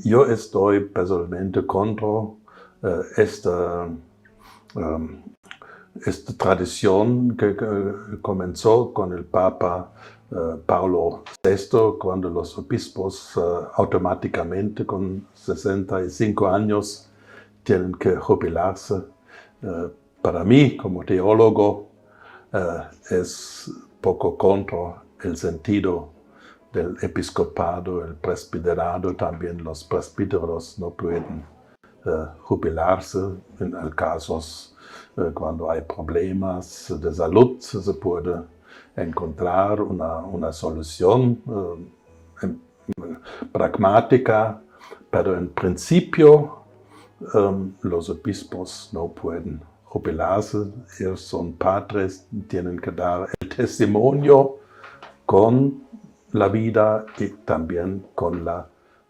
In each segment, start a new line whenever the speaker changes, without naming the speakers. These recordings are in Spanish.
Yo estoy personalmente contra esta tradición que comenzó con el Papa Pablo VI, cuando los obispos automáticamente con 65 años tienen que jubilarse. Para mí, como teólogo, es poco contra el sentido del episcopado, el presbiterado. También los presbíteros no pueden jubilarse en casos cuando hay problemas de salud. Se puede encontrar una solución pragmática, pero en principio los obispos no pueden jubilarse. Ellos son padres, tienen que dar el testimonio con la vida y también con la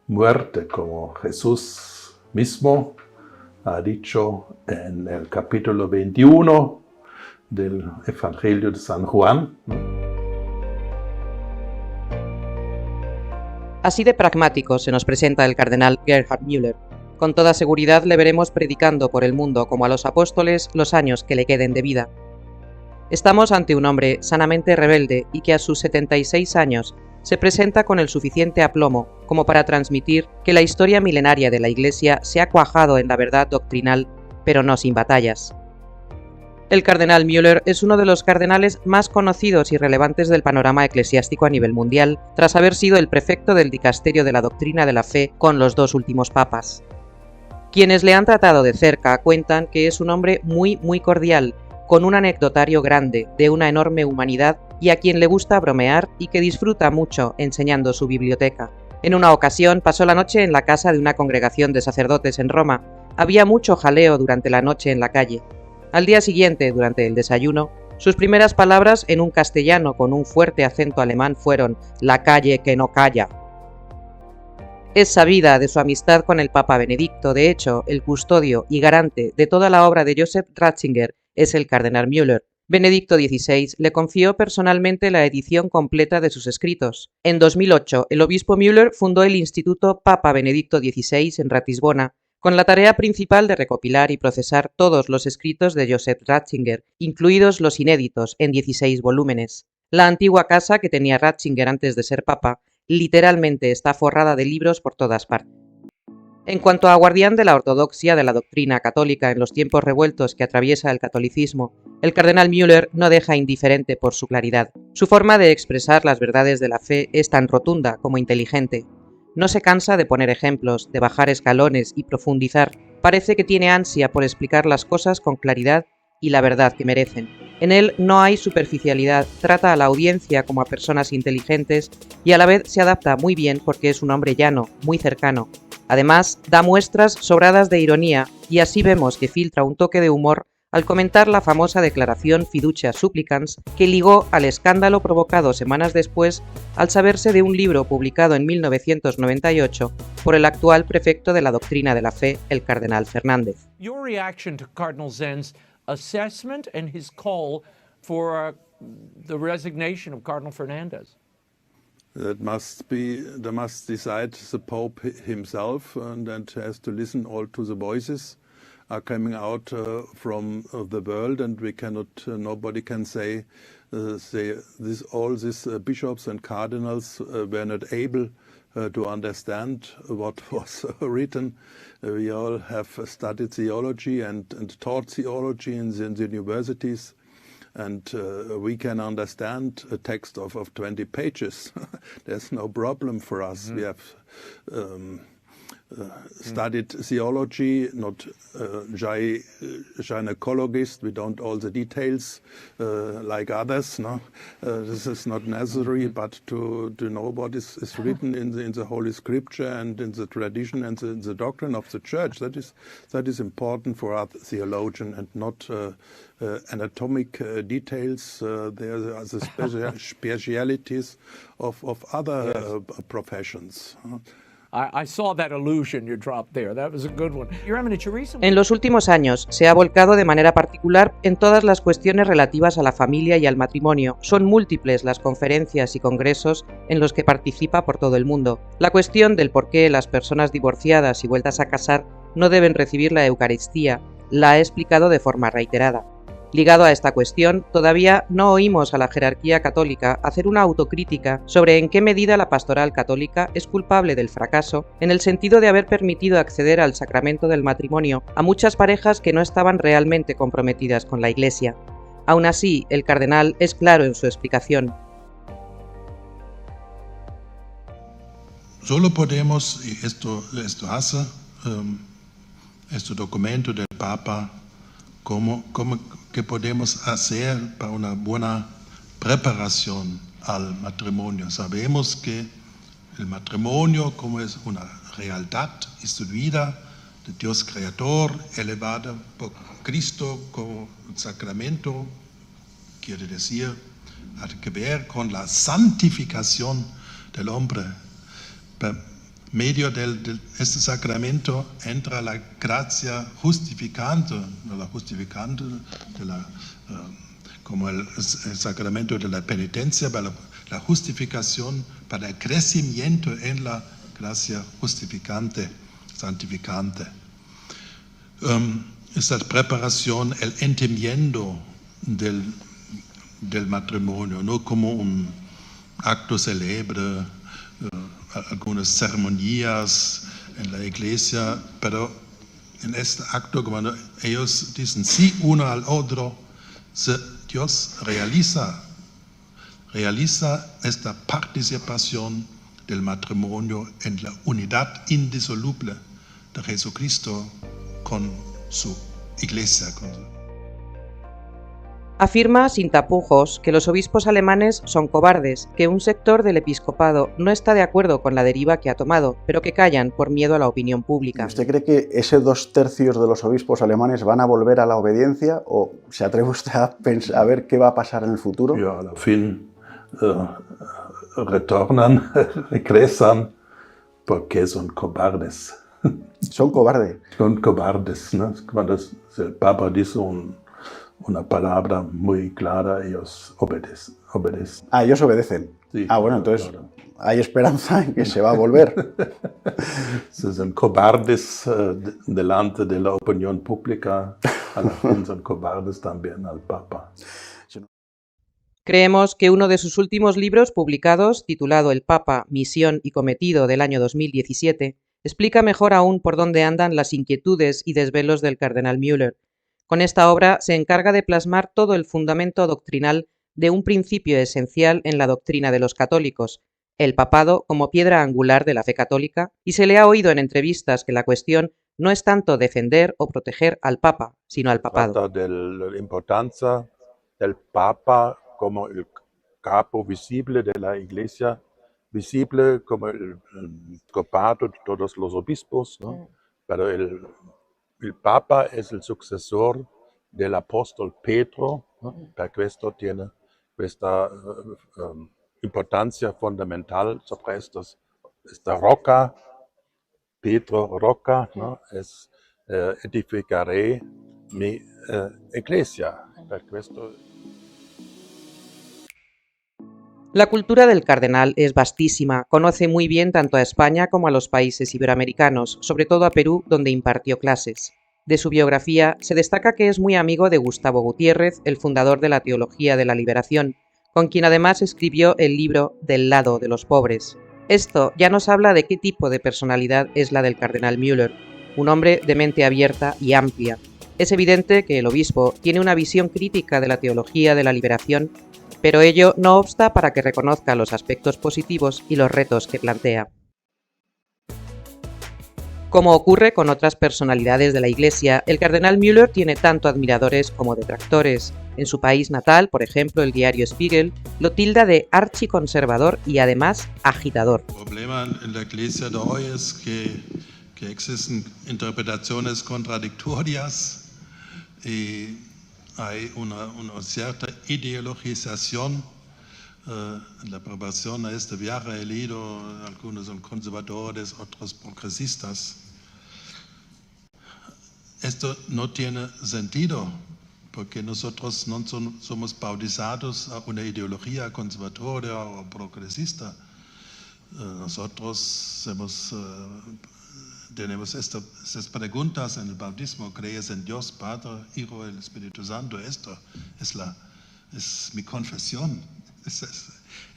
muerte, como Jesús mismo ha dicho en el capítulo 21 del Evangelio de San Juan.
Así de pragmático se nos presenta el cardenal Gerhard Müller. Con toda seguridad le veremos predicando por el mundo como a los apóstoles los años que le queden de vida. Estamos ante un hombre sanamente rebelde y que a sus 76 años se presenta con el suficiente aplomo como para transmitir que la historia milenaria de la Iglesia se ha cuajado en la verdad doctrinal, pero no sin batallas. El cardenal Müller es uno de los cardenales más conocidos y relevantes del panorama eclesiástico a nivel mundial, tras haber sido el prefecto del dicasterio de la doctrina de la fe con los dos últimos papas. Quienes le han tratado de cerca cuentan que es un hombre muy cordial, con un anecdotario grande, de una enorme humanidad y a quien le gusta bromear y que disfruta mucho enseñando su biblioteca. En una ocasión pasó la noche en la casa de una congregación de sacerdotes en Roma. Había mucho jaleo durante la noche en la calle. Al día siguiente, durante el desayuno, sus primeras palabras en un castellano con un fuerte acento alemán fueron «la calle que no calla». Es sabida de su amistad con el Papa Benedicto. De hecho, el custodio y garante de toda la obra de Joseph Ratzinger es el cardenal Müller. Benedicto XVI le confió personalmente la edición completa de sus escritos. En 2008, el obispo Müller fundó el Instituto Papa Benedicto XVI en Ratisbona, con la tarea principal de recopilar y procesar todos los escritos de Joseph Ratzinger, incluidos los inéditos en 16 volúmenes. La antigua casa que tenía Ratzinger antes de ser papa literalmente está forrada de libros por todas partes. En cuanto a guardián de la ortodoxia de la doctrina católica en los tiempos revueltos que atraviesa el catolicismo, el cardenal Müller no deja indiferente por su claridad. Su forma de expresar las verdades de la fe es tan rotunda como inteligente. No se cansa de poner ejemplos, de bajar escalones y profundizar. Parece que tiene ansia por explicar las cosas con claridad y la verdad que merecen. En él no hay superficialidad, trata a la audiencia como a personas inteligentes y a la vez se adapta muy bien porque es un hombre llano, muy cercano. Además, da muestras sobradas de ironía y así vemos que filtra un toque de humor al comentar la famosa declaración Fiducia Supplicans que ligó al escándalo provocado semanas después al saberse de un libro publicado en 1998 por el actual prefecto de la doctrina de la fe, el cardenal Fernández.
Your reaction to Cardinal Zen's assessment and his call for the resignation of Cardinal Fernandez?
They must decide the Pope himself, and has to listen all to the voices are coming out from the world, and we cannot. Nobody can say all these bishops and cardinals were not able to understand what was written. We all have studied theology and taught theology in the universities. And we can understand a text of 20 pages. There's no problem for us. We have studied theology, not gynecologist. We don't all the details like others. No, this is not necessary. But to know what is written in the Holy Scripture and in the tradition and the doctrine of the Church, that is important for us theologian, and not anatomic details. There are the specialities of other professions.
I saw that illusion you dropped there. That was a good one. Your Eminence, recently...
En los últimos años se ha volcado de manera particular en todas las cuestiones relativas a la familia y al matrimonio. Son múltiples las conferencias y congresos en los que participa por todo el mundo. La cuestión del por qué las personas divorciadas y vueltas a casar no deben recibir la Eucaristía la ha explicado de forma reiterada. Ligado a esta cuestión, todavía no oímos a la jerarquía católica hacer una autocrítica sobre en qué medida la pastoral católica es culpable del fracaso, en el sentido de haber permitido acceder al sacramento del matrimonio a muchas parejas que no estaban realmente comprometidas con la Iglesia. Aún así, el cardenal es claro en su explicación.
Solo podemos, y esto hace este documento del Papa, ¿qué podemos hacer para una buena preparación al matrimonio? Sabemos que el matrimonio, como es una realidad instituida de Dios Creador, elevada por Cristo como un sacramento, quiere decir, ha que ver con la santificación del hombre. Por medio de este sacramento entra la gracia justificante, como el sacramento de la penitencia, para la justificación, para el crecimiento en la gracia justificante, santificante. Esta preparación, el entendimiento del matrimonio, no como un acto célebre, algunas ceremonias en la iglesia, pero en este acto, cuando ellos dicen sí uno al otro, Dios realiza esta participación del matrimonio en la unidad indisoluble de Jesucristo con su iglesia.
Afirma sin tapujos que los obispos alemanes son cobardes, que un sector del episcopado no está de acuerdo con la deriva que ha tomado, pero que callan por miedo a la opinión pública.
¿Usted cree que ese 2/3 de los obispos alemanes van a volver a la obediencia o se atreve usted a ver qué va a pasar en el futuro?
Ja, al fin retornan, regresan, porque son cobardes.
Son cobardes.
Son cobardes, ¿no? Cuando el Papa dice una palabra muy clara, ellos obedecen.
Ah, ellos obedecen.
Sí,
bueno, entonces
claro.
Hay esperanza en que se va a volver.
Son cobardes delante de la opinión pública, a la fin son cobardes también al Papa.
Creemos que uno de sus últimos libros publicados, titulado El Papa, Misión y Cometido del año 2017, explica mejor aún por dónde andan las inquietudes y desvelos del cardenal Müller. Con esta obra se encarga de plasmar todo el fundamento doctrinal de un principio esencial en la doctrina de los católicos, el papado como piedra angular de la fe católica, y se le ha oído en entrevistas que la cuestión no es tanto defender o proteger al Papa, sino al papado.
Trata de la importancia del Papa como el capo visible de la Iglesia, visible como el episcopado de todos los obispos, ¿no? Pero el Papa es el sucesor del apóstol Pedro, ¿no? Per questo tiene questa importancia fundamental sobre esta roca, Pedro roca, ¿no? Es edificaré mi iglesia. Per questo.
La cultura del cardenal es vastísima, conoce muy bien tanto a España como a los países iberoamericanos, sobre todo a Perú, donde impartió clases. De su biografía se destaca que es muy amigo de Gustavo Gutiérrez, el fundador de la Teología de la Liberación, con quien además escribió el libro Del lado de los pobres. Esto ya nos habla de qué tipo de personalidad es la del cardenal Müller, un hombre de mente abierta y amplia. Es evidente que el obispo tiene una visión crítica de la Teología de la Liberación, pero ello no obsta para que reconozca los aspectos positivos y los retos que plantea. Como ocurre con otras personalidades de la Iglesia, el cardenal Müller tiene tanto admiradores como detractores. En su país natal, por ejemplo, el diario Spiegel lo tilda de archiconservador y además agitador.
El problema en la Iglesia de hoy es que existen interpretaciones contradictorias y hay una cierta ideologización en la preparación a este viaje he leído, algunos son conservadores, otros progresistas. Esto no tiene sentido, porque nosotros no somos bautizados a una ideología conservadora o progresista. Nosotros tenemos estas preguntas en el bautismo: ¿crees en Dios, Padre, Hijo y el Espíritu Santo? Esto es mi confesión.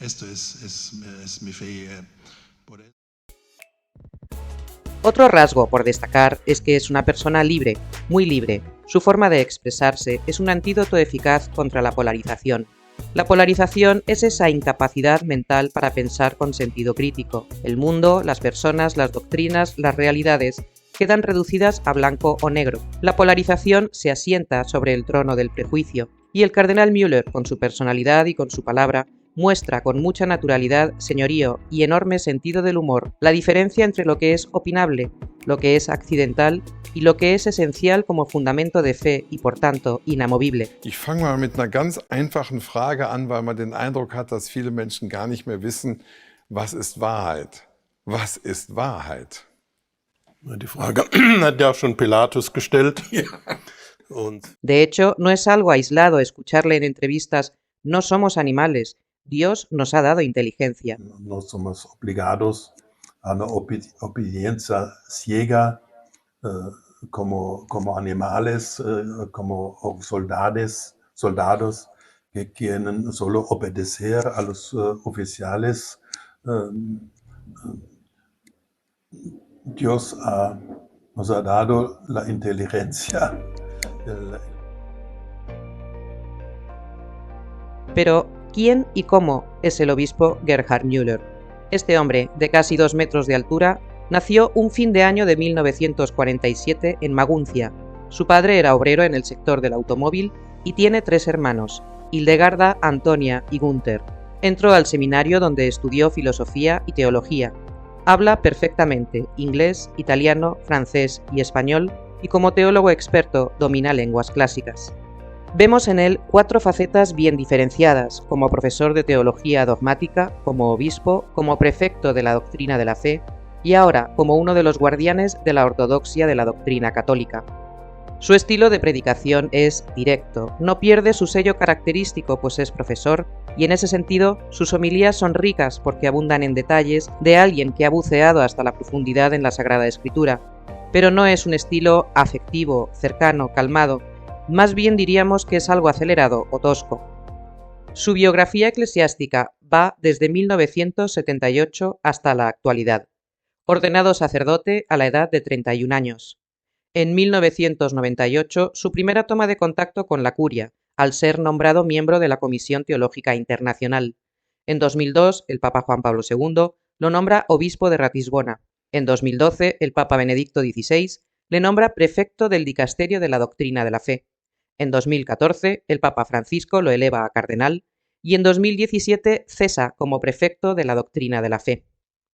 Esto es mi fe.
Otro rasgo por destacar es que es una persona libre, muy libre. Su forma de expresarse es un antídoto eficaz contra la polarización. La polarización es esa incapacidad mental para pensar con sentido crítico. El mundo, las personas, las doctrinas, las realidades quedan reducidas a blanco o negro. La polarización se asienta sobre el trono del prejuicio, y el cardenal Müller, con su personalidad y con su palabra, muestra con mucha naturalidad, señorío y enorme sentido del humor la diferencia entre lo que es opinable, lo que es accidental y lo que es esencial como fundamento de fe y por tanto inamovible.
Ich fange mal mit einer ganz einfachen Frage an, weil man den Eindruck hat, dass viele Menschen gar nicht mehr wissen, was ist Wahrheit? Was ist Wahrheit?
Die Frage hat ja auch schon Pilatus gestellt.
De hecho, no es algo aislado escucharle en entrevistas: no somos animales, Dios nos ha dado inteligencia.
No somos obligados a una obediencia ciega como animales, como soldados que quieren solo obedecer a los oficiales. Dios nos ha dado la inteligencia.
Pero, ¿quién y cómo es el obispo Gerhard Müller? Este hombre, de casi 2 metros de altura, nació un fin de año de 1947 en Maguncia. Su padre era obrero en el sector del automóvil y tiene 3 hermanos, Hildegarda, Antonia y Gunther. Entró al seminario donde estudió filosofía y teología. Habla perfectamente inglés, italiano, francés y español, y como teólogo experto domina lenguas clásicas. Vemos en él 4 facetas bien diferenciadas: como profesor de teología dogmática, como obispo, como prefecto de la doctrina de la fe y ahora como uno de los guardianes de la ortodoxia de la doctrina católica. Su estilo de predicación es directo, no pierde su sello característico pues es profesor, y en ese sentido sus homilías son ricas porque abundan en detalles de alguien que ha buceado hasta la profundidad en la Sagrada Escritura, pero no es un estilo afectivo, cercano, calmado. Más bien diríamos que es algo acelerado o tosco. Su biografía eclesiástica va desde 1978 hasta la actualidad. Ordenado sacerdote a la edad de 31 años. En 1998, su primera toma de contacto con la curia, al ser nombrado miembro de la Comisión Teológica Internacional. En 2002, el Papa Juan Pablo II lo nombra obispo de Ratisbona. En 2012, el Papa Benedicto XVI le nombra prefecto del Dicasterio de la Doctrina de la Fe. En 2014, el Papa Francisco lo eleva a cardenal y en 2017 cesa como prefecto de la Doctrina de la Fe.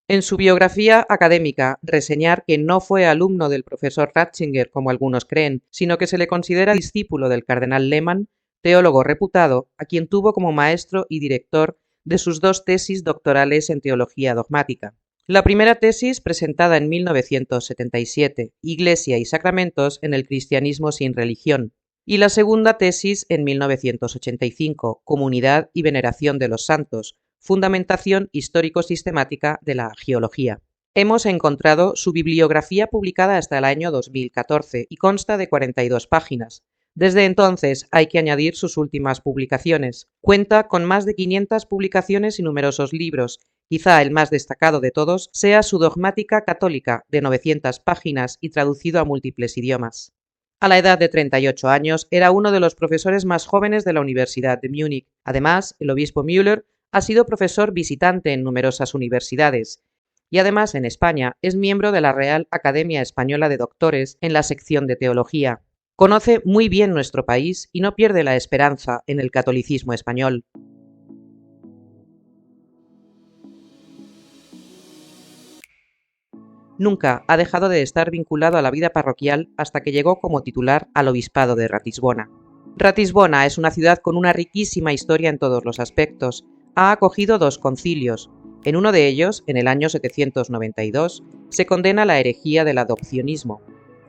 En su biografía académica, reseñar que no fue alumno del profesor Ratzinger como algunos creen, sino que se le considera discípulo del cardenal Lehmann, teólogo reputado, a quien tuvo como maestro y director de sus 2 tesis doctorales en teología dogmática. La primera tesis, presentada en 1977, Iglesia y Sacramentos en el cristianismo sin religión, y la segunda tesis en 1985, Comunidad y veneración de los santos, fundamentación histórico-sistemática de la agiología. Hemos encontrado su bibliografía publicada hasta el año 2014 y consta de 42 páginas. Desde entonces hay que añadir sus últimas publicaciones. Cuenta con más de 500 publicaciones y numerosos libros. Quizá el más destacado de todos sea su Dogmática Católica, de 900 páginas y traducido a múltiples idiomas. A la edad de 38 años era uno de los profesores más jóvenes de la Universidad de Múnich. Además, el obispo Müller ha sido profesor visitante en numerosas universidades y además en España es miembro de la Real Academia Española de Doctores en la sección de Teología. Conoce muy bien nuestro país y no pierde la esperanza en el catolicismo español. Nunca ha dejado de estar vinculado a la vida parroquial hasta que llegó como titular al obispado de Ratisbona. Ratisbona es una ciudad con una riquísima historia en todos los aspectos. ha acogido 2 concilios. En uno de ellos, en el año 792, se condena la herejía del adopcionismo,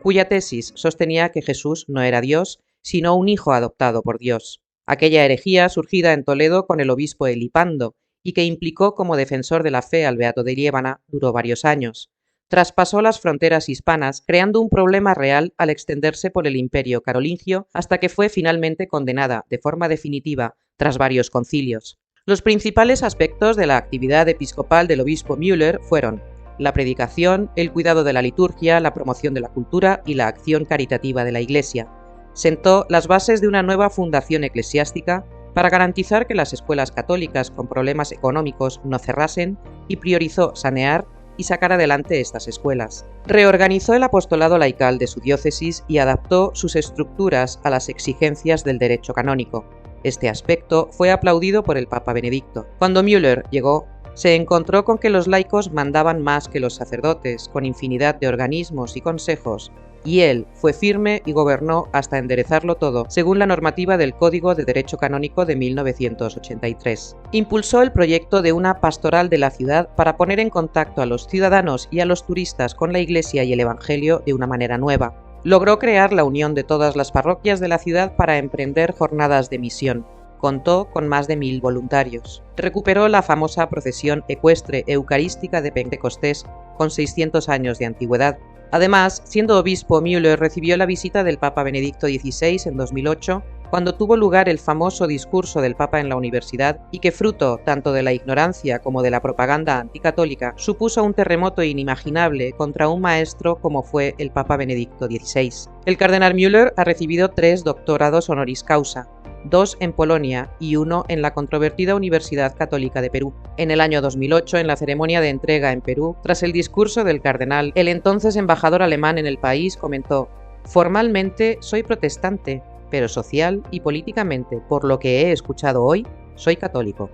cuya tesis sostenía que Jesús no era Dios, sino un hijo adoptado por Dios. Aquella herejía, surgida en Toledo con el obispo Elipando, y que implicó como defensor de la fe al beato de Liébana, duró varios años. Traspasó las fronteras hispanas, creando un problema real al extenderse por el imperio carolingio hasta que fue finalmente condenada de forma definitiva tras varios concilios. Los principales aspectos de la actividad episcopal del obispo Müller fueron la predicación, el cuidado de la liturgia, la promoción de la cultura y la acción caritativa de la Iglesia. Sentó las bases de una nueva fundación eclesiástica para garantizar que las escuelas católicas con problemas económicos no cerrasen y priorizó sanear y sacar adelante estas escuelas. Reorganizó el apostolado laical de su diócesis y adaptó sus estructuras a las exigencias del derecho canónico. Este aspecto fue aplaudido por el Papa Benedicto. Cuando Müller llegó, se encontró con que los laicos mandaban más que los sacerdotes, con infinidad de organismos y consejos, y él fue firme y gobernó hasta enderezarlo todo, según la normativa del Código de Derecho Canónico de 1983. Impulsó el proyecto de una pastoral de la ciudad para poner en contacto a los ciudadanos y a los turistas con la Iglesia y el Evangelio de una manera nueva. Logró crear la unión de todas las parroquias de la ciudad para emprender jornadas de misión. Contó con más de 1000 voluntarios. Recuperó la famosa procesión ecuestre eucarística de Pentecostés, con 600 años de antigüedad. Además, siendo obispo, Müller recibió la visita del Papa Benedicto XVI en 2008, cuando tuvo lugar el famoso discurso del Papa en la universidad y que, fruto tanto de la ignorancia como de la propaganda anticatólica, supuso un terremoto inimaginable contra un maestro como fue el Papa Benedicto XVI. El cardenal Müller ha recibido 3 doctorados honoris causa, 2 en Polonia y 1 en la controvertida Universidad Católica de Perú. En el año 2008, en la ceremonia de entrega en Perú, tras el discurso del cardenal, el entonces embajador alemán en el país comentó: «Formalmente soy protestante, pero social y políticamente, por lo que he escuchado hoy, soy católico».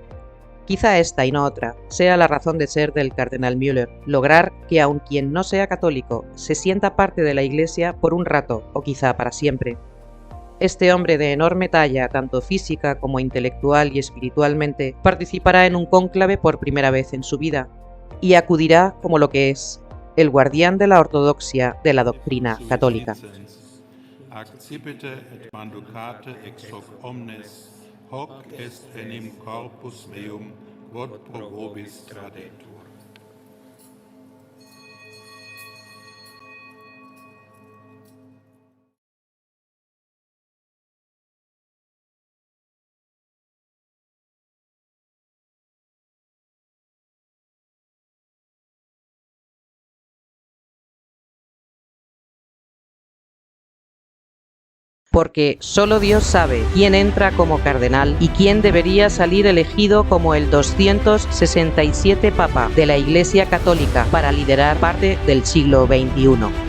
Quizá esta y no otra sea la razón de ser del cardenal Müller, lograr que aun quien no sea católico se sienta parte de la Iglesia por un rato o quizá para siempre. Este hombre de enorme talla, tanto física como intelectual y espiritualmente, participará en un cónclave por primera vez en su vida y acudirá como lo que es, el guardián de la ortodoxia de la doctrina católica.
Accipite et manducate ex hoc omnes, hoc est enim corpus meum, quod pro vobis tradetur.
Porque solo Dios sabe quién entra como cardenal y quién debería salir elegido como el 267 Papa de la Iglesia Católica para liderar parte del siglo XXI.